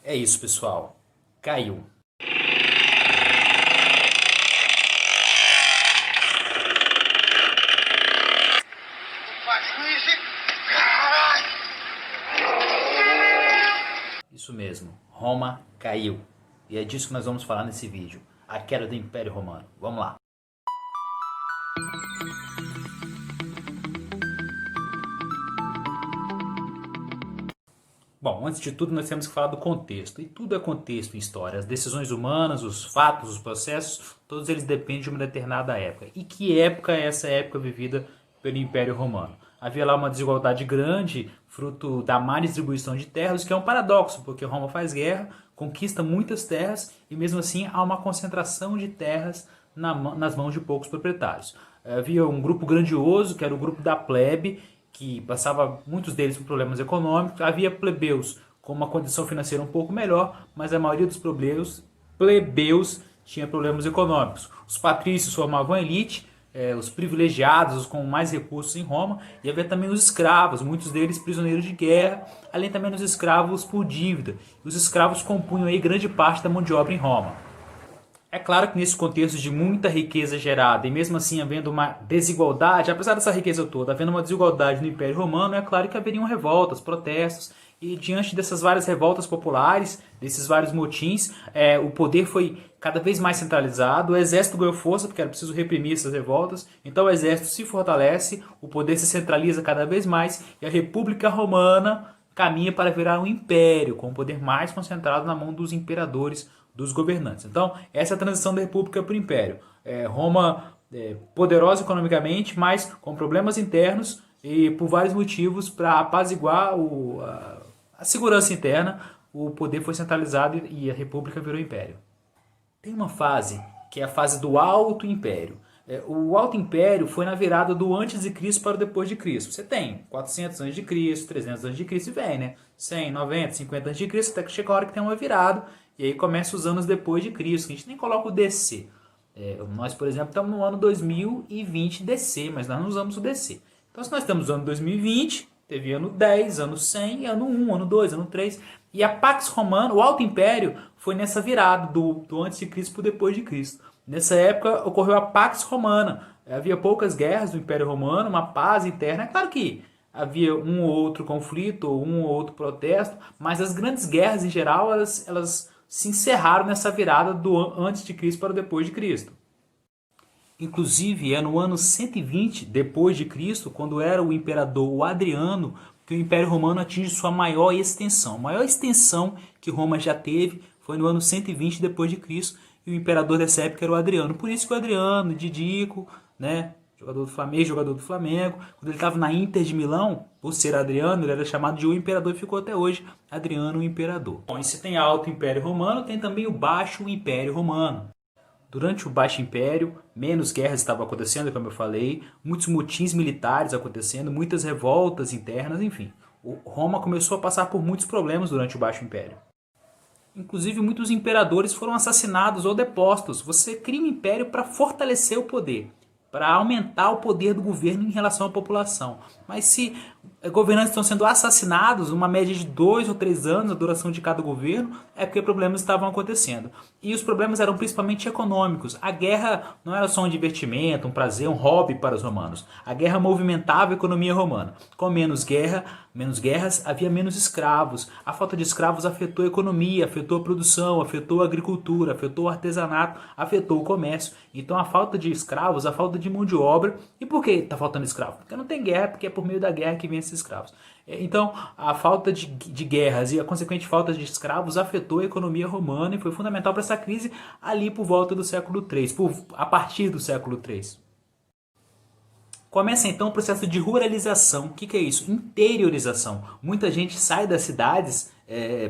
É isso, pessoal. Caiu. Isso mesmo, Roma caiu. E é disso que nós vamos falar nesse vídeo. A queda do Império Romano. Vamos lá. Bom, antes de tudo nós temos que falar do contexto. E tudo é contexto em história. As decisões humanas, os fatos, os processos, todos eles dependem de uma determinada época. E que época é essa época vivida pelo Império Romano? Havia lá uma desigualdade grande, fruto da má distribuição de terras, que é um paradoxo, porque Roma faz guerra, conquista muitas terras e mesmo assim há uma concentração de terras nas mãos de poucos proprietários. Havia um grupo grandioso, que era o grupo da plebe, que passava muitos deles por problemas econômicos. Havia plebeus com uma condição financeira um pouco melhor, mas a maioria dos plebeus tinha problemas econômicos. Os patrícios formavam a elite, os privilegiados, os com mais recursos em Roma, e havia também os escravos, muitos deles prisioneiros de guerra, além também dos escravos por dívida. Os escravos compunham aí grande parte da mão de obra em Roma. É claro que nesse contexto de muita riqueza gerada e mesmo assim havendo uma desigualdade, apesar dessa riqueza toda, havendo uma desigualdade no Império Romano, é claro que haveriam revoltas, protestos, e diante dessas várias revoltas populares, desses vários motins, o poder foi cada vez mais centralizado, o exército ganhou força porque era preciso reprimir essas revoltas, então o exército se fortalece, o poder se centraliza cada vez mais e a República Romana caminha para virar um império, com o poder mais concentrado na mão dos imperadores, dos governantes. Então, essa é a transição da República para o Império. Roma poderosa economicamente, mas com problemas internos e por vários motivos para apaziguar a segurança interna, o poder foi centralizado e a República virou Império. Tem uma fase que é a fase do Alto Império. O Alto Império foi na virada do antes de Cristo para o depois de Cristo. Você tem 400 antes de Cristo, 300 antes de Cristo e vem, né? 100, 90, 50 antes de Cristo, até que chega a hora que tem uma virada e aí começa os anos depois de Cristo, que a gente nem coloca o DC. Nós, por exemplo, estamos no ano 2020 DC, mas nós não usamos o DC. Então, se nós estamos no ano 2020, teve ano 10, ano 100, ano 1, ano 2, ano 3. E a Pax Romana, o Alto Império, foi nessa virada do antes de Cristo para o depois de Cristo. Nessa época ocorreu a Pax Romana. Havia poucas guerras do Império Romano, uma paz interna. É claro que havia um ou outro conflito, ou um ou outro protesto, mas as grandes guerras em geral, elas se encerraram nessa virada do antes de Cristo para o depois de Cristo. Inclusive é no ano 120 depois de Cristo, quando era o imperador Adriano, que o Império Romano atinge sua maior extensão. A maior extensão que Roma já teve foi no ano 120 depois de Cristo, e o imperador dessa época era o Adriano. Por isso que o Adriano, Didico, né, jogador do Flamengo, quando ele estava na Inter de Milão, por ser Adriano, ele era chamado de o Imperador e ficou até hoje Adriano o Imperador. Bom, e se tem Alto Império Romano, tem também o Baixo Império Romano. Durante o Baixo Império, menos guerras estavam acontecendo, como eu falei, muitos motins militares acontecendo, muitas revoltas internas, enfim. Roma começou a passar por muitos problemas durante o Baixo Império. Inclusive, muitos imperadores foram assassinados ou depostos. Você cria um império para fortalecer o poder, para aumentar o poder do governo em relação à população. Mas se governantes estão sendo assassinados, uma média de 2 ou 3 anos a duração de cada governo, é porque problemas estavam acontecendo. E os problemas eram principalmente econômicos. A guerra não era só um divertimento, um prazer, um hobby para os romanos. A guerra movimentava a economia romana. Com menos guerras, havia menos escravos. A falta de escravos afetou a economia, afetou a produção, afetou a agricultura, afetou o artesanato, afetou o comércio. Então a falta de escravos, a falta de mão de obra. E por que está faltando escravo? Porque não tem guerra, porque é por meio da guerra que vem esses escravos. Então, a falta de guerras e a consequente falta de escravos afetou a economia romana e foi fundamental para essa crise ali por volta do século III, a partir do século III. Começa então o processo de ruralização. O que é isso? Interiorização. Muita gente sai das cidades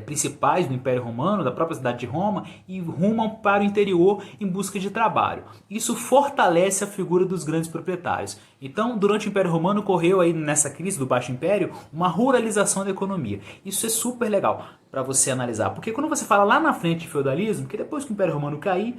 principais do Império Romano, da própria cidade de Roma, e rumam para o interior em busca de trabalho. Isso fortalece a figura dos grandes proprietários. Então, durante o Império Romano, ocorreu aí nessa crise do Baixo Império uma ruralização da economia. Isso é super legal para você analisar, porque quando você fala lá na frente de feudalismo, que depois que o Império Romano cair,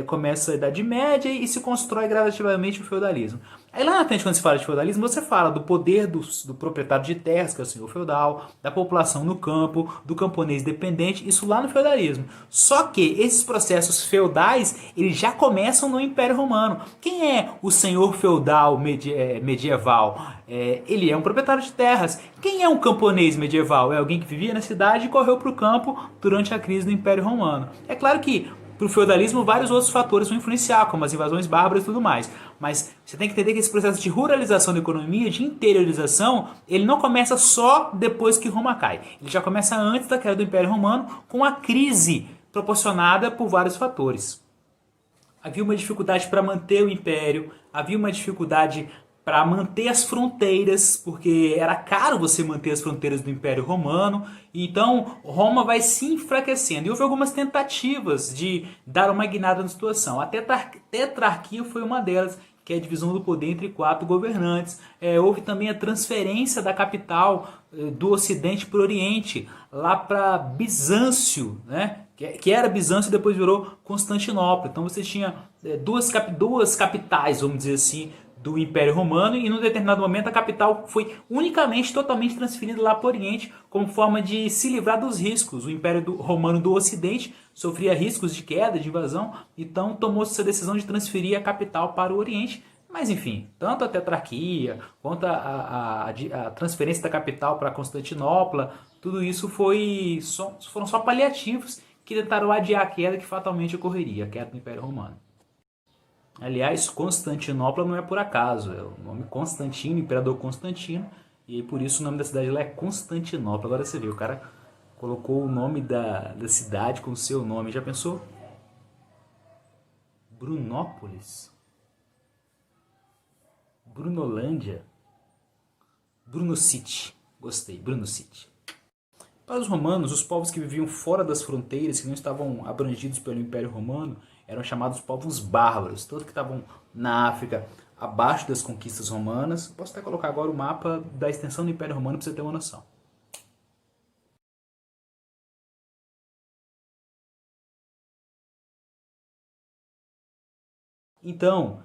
começa a Idade Média e se constrói gradativamente o feudalismo. Aí lá na frente, quando se fala de feudalismo, você fala do poder do proprietário de terras, que é o senhor feudal, da população no campo, do camponês dependente, isso lá no feudalismo. Só que esses processos feudais, eles já começam no Império Romano. Quem é o senhor feudal medieval? Ele é um proprietário de terras. Quem é um camponês medieval? É alguém que vivia na cidade e correu para o campo durante a crise do Império Romano. É claro que para o feudalismo, vários outros fatores vão influenciar, como as invasões bárbaras e tudo mais. Mas você tem que entender que esse processo de ruralização da economia, de interiorização, ele não começa só depois que Roma cai. Ele já começa antes da queda do Império Romano, com a crise proporcionada por vários fatores. Havia uma dificuldade para manter o império, havia uma dificuldade para manter as fronteiras, porque era caro você manter as fronteiras do Império Romano, então Roma vai se enfraquecendo. E houve algumas tentativas de dar uma guinada na situação. A tetrarquia foi uma delas, que é a divisão do poder entre 4 governantes. Houve também a transferência da capital do Ocidente para o Oriente, lá para Bizâncio, né? Que era Bizâncio e depois virou Constantinopla. Então você tinha duas capitais, vamos dizer assim, do Império Romano, e num determinado momento a capital foi unicamente, totalmente transferida lá para o Oriente, como forma de se livrar dos riscos. O Império Romano do Ocidente sofria riscos de queda, de invasão, então tomou-se essa decisão de transferir a capital para o Oriente. Mas enfim, tanto a tetrarquia quanto a transferência da capital para Constantinopla, tudo isso foram só paliativos que tentaram adiar a queda que fatalmente ocorreria, a queda do Império Romano. Aliás, Constantinopla não é por acaso, é o nome Constantino, Imperador Constantino, e por isso o nome da cidade lá é Constantinopla. Agora você vê, o cara colocou o nome da cidade com o seu nome, já pensou? Brunópolis? Brunolândia? Brunocity, gostei, Brunocity. Para os romanos, os povos que viviam fora das fronteiras, que não estavam abrangidos pelo Império Romano, eram chamados povos bárbaros, todos que estavam na África, abaixo das conquistas romanas. Posso até colocar agora o mapa da extensão do Império Romano para você ter uma noção. Então,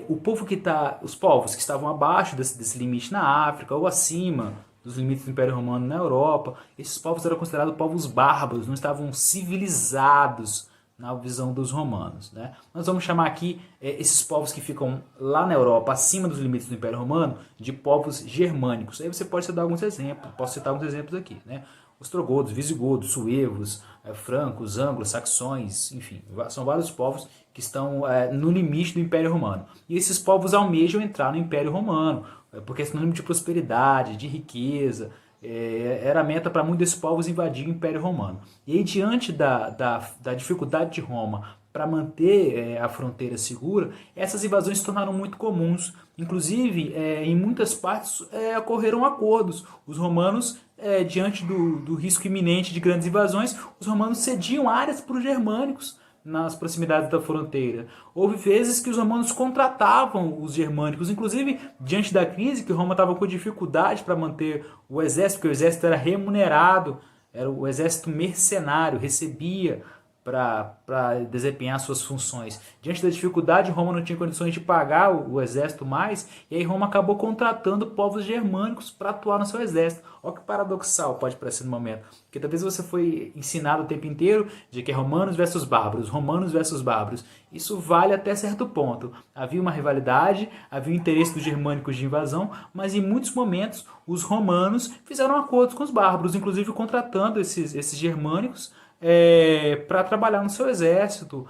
os povos que estavam abaixo desse limite na África ou acima dos limites do Império Romano na Europa, esses povos eram considerados povos bárbaros, não estavam civilizados na visão dos romanos, né? Nós vamos chamar aqui esses povos que ficam lá na Europa, acima dos limites do Império Romano, de povos germânicos. Aí você pode citar alguns exemplos, posso citar alguns exemplos aqui, né? Ostrogodos, visigodos, suevos, francos, anglo-saxões, enfim, são vários povos que estão no limite do Império Romano. E esses povos almejam entrar no Império Romano, porque é sinônimo de prosperidade, de riqueza. Era a meta para muitos desses povos invadir o Império Romano. E aí, diante da dificuldade de Roma para manter a fronteira segura, essas invasões se tornaram muito comuns. Inclusive, em muitas partes ocorreram acordos. Os romanos, diante do risco iminente de grandes invasões, os romanos cediam áreas para os germânicos nas proximidades da fronteira. Houve vezes que os romanos contratavam os germânicos, inclusive diante da crise, que Roma estava com dificuldade para manter o exército, porque o exército era remunerado, era o exército mercenário, recebia para desempenhar suas funções. Diante da dificuldade, Roma não tinha condições de pagar o exército mais, e aí Roma acabou contratando povos germânicos para atuar no seu exército. Olha que paradoxal pode parecer no momento, porque talvez você foi ensinado o tempo inteiro de que é romanos versus bárbaros, romanos versus bárbaros. Isso vale até certo ponto. Havia uma rivalidade, havia o interesse dos germânicos de invasão, mas em muitos momentos os romanos fizeram acordos com os bárbaros, inclusive contratando esses germânicos para trabalhar no seu exército,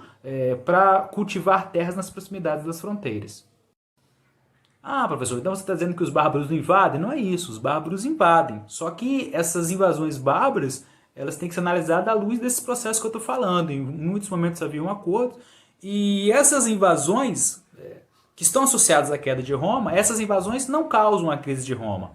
para cultivar terras nas proximidades das fronteiras. Ah, professor, então você está dizendo que os bárbaros não invadem? Não é isso, os bárbaros invadem. Só que essas invasões bárbaras, elas têm que ser analisadas à luz desse processo que eu estou falando. Em muitos momentos havia um acordo, e essas invasões que estão associadas à queda de Roma, essas invasões não causam a crise de Roma.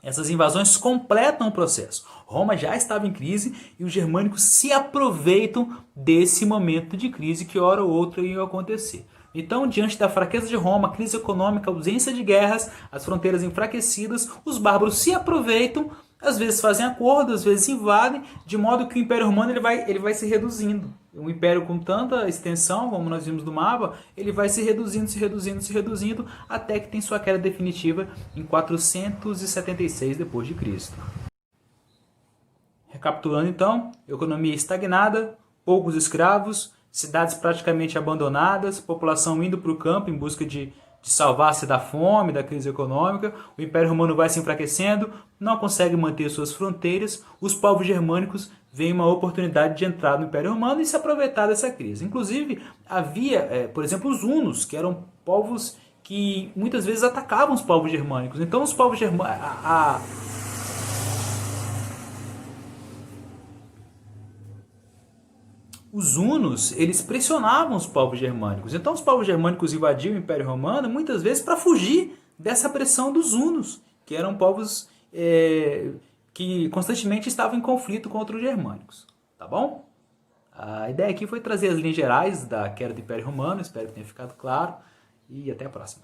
Essas invasões completam o processo. Roma já estava em crise e os germânicos se aproveitam desse momento de crise que hora ou outra ia acontecer. Então, diante da fraqueza de Roma, crise econômica, ausência de guerras, as fronteiras enfraquecidas, os bárbaros se aproveitam, às vezes fazem acordo, às vezes invadem, de modo que o Império Romano ele vai se reduzindo. Um império com tanta extensão, como nós vimos no mapa, ele vai se reduzindo, se reduzindo, se reduzindo, até que tem sua queda definitiva em 476 d.C. Recapitulando então, economia estagnada, poucos escravos, cidades praticamente abandonadas, população indo para o campo em busca de salvar-se da fome, da crise econômica, o Império Romano vai se enfraquecendo, não consegue manter suas fronteiras, os povos germânicos veem uma oportunidade de entrar no Império Romano e se aproveitar dessa crise. Inclusive, havia, por exemplo, os hunos, que eram povos que muitas vezes atacavam os povos germânicos. Então, os povos germânicos... Os hunos, eles pressionavam os povos germânicos. Então os povos germânicos invadiam o Império Romano muitas vezes para fugir dessa pressão dos hunos, que eram povos que constantemente estavam em conflito contra os germânicos. Tá bom? A ideia aqui foi trazer as linhas gerais da queda do Império Romano, espero que tenha ficado claro, e até a próxima.